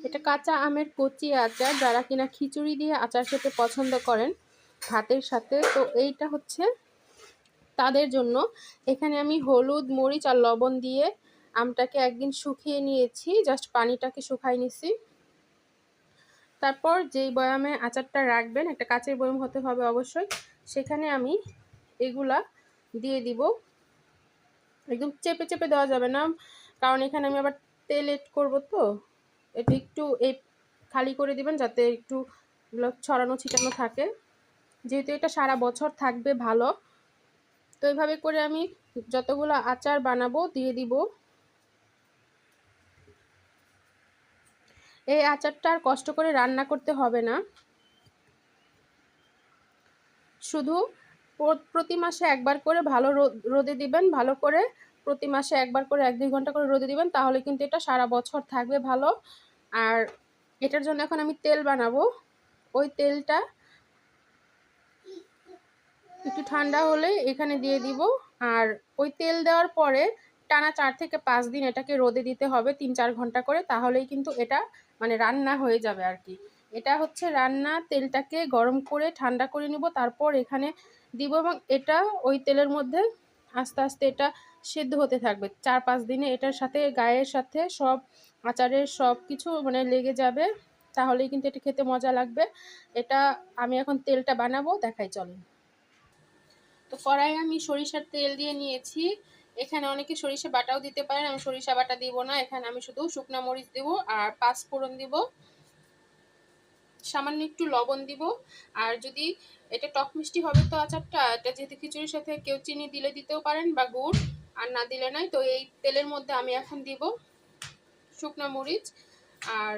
এটা কাঁচা আমের কচি আচার, যারা কিনা খিচুড়ি দিয়ে আচার খেতে পছন্দ করেন ভাতের সাথে, তো এইটা হচ্ছে তাদের জন্য। এখানে আমি হলুদ, মরিচ আর লবণ দিয়ে আমটাকে একদিন শুকিয়ে নিয়েছি, জাস্ট পানিটাকে শুকাই নিছি। তারপর যেই বয়ামে আচারটা রাখবেন, একটা কাচের বয়াম হতে হবে অবশ্যই, সেখানে আমি এগুলা দিয়ে দিব। একদম চেপে চেপে দেওয়া যাবে না, কারণ এখানে আমি আবার তেল এড করবো, তো এটা একটু এই খালি করে দিবেন যাতে একটু ছড়ানো ছিটানো থাকে, যেহেতু এটা সারা বছর থাকবে ভালো। তো এইভাবে করে আমি যতগুলো আচার বানাবো দিয়ে দিব। এই আচারটা আর কষ্ট করে রান্না করতে হবে না, শুধু প্রতি মাসে একবার করে ভালো রোদে দিবেন, ভালো করে প্রতি মাসে একবার করে 1-2 ঘন্টা করে রোদে দিবেন, তাহলে কিন্তু এটা সারা বছর থাকবে ভালো। আর এটার জন্য এখন আমি তেল বানাবো। ওই তেলটা একটু ঠান্ডা হলে এখানে দিয়ে দিব। আর ওই তেল দেওয়ার পরে টানা 4 থেকে 5 দিন এটাকে রোদে দিতে হবে, 3-4 ঘন্টা করে, তাহলেই কিন্তু এটা মানে রান্না হয়ে যাবে আর কি। এটা হচ্ছে রান্না। তেলটাকে গরম করে ঠান্ডা করে নিব, তারপর এখানে দিব এবং এটা ওই তেলের মধ্যে আস্তে আস্তে এটা সেদ্ধ হতে থাকবে। 4-5 দিনে এটার সাথে গায়ের সাথে সব আচারের সব কিছু মানে লেগে যাবে, তাহলেই কিন্তু এটা খেতে মজা লাগবে। এটা আমি এখন তেলটা বানাবো, দেখাই চলেন। তো কড়াইয়ে আমি সরিষার তেল দিয়ে নিয়েছি। এখানে অনেকে সরিষা বাটাও দিতে পারেন, আমি সরিষা বাটা দিব না। এখানে আমি শুধু শুকনা মরিচ দিব আর 5 ফোড়ন দিব, সামান্য একটু লবণ দিব। আর যদি এটা টক মিষ্টি হবে তো আচারটা, এটা যেহেতু খিচুড়ির সাথে কেউ চিনি দিলে দিতেও পারেন বা গুড়, আর না দিলে নাই। তো এই তেলের মধ্যে আমি এখন দিব শুকনা মরিচ আর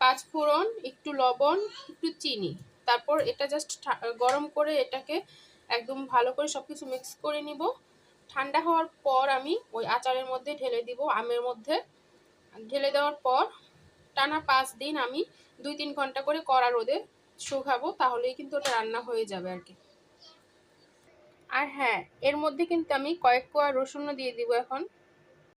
5 ফোড়ন, একটু লবণ, একটু চিনি। তারপর এটা জাস্ট গরম করে এটাকে একদম ভালো করে সবকিছু মিক্স করে নিব। ঠান্ডা হওয়ার পর আমি ওই আচারের মধ্যে ঢেলে দিব, আমের মধ্যে ঢেলে দেওয়ার পর টানা 5 দিন আমি 2-3 ঘন্টা করে কড়া রোদে শুকাবো, তাহলেই কিন্তু ওটা রান্না হয়ে যাবে আর কি। আর হ্যাঁ, এর মধ্যে কিন্তু আমি কয়েক কোয়া রসুনও দিয়ে দিব এখন।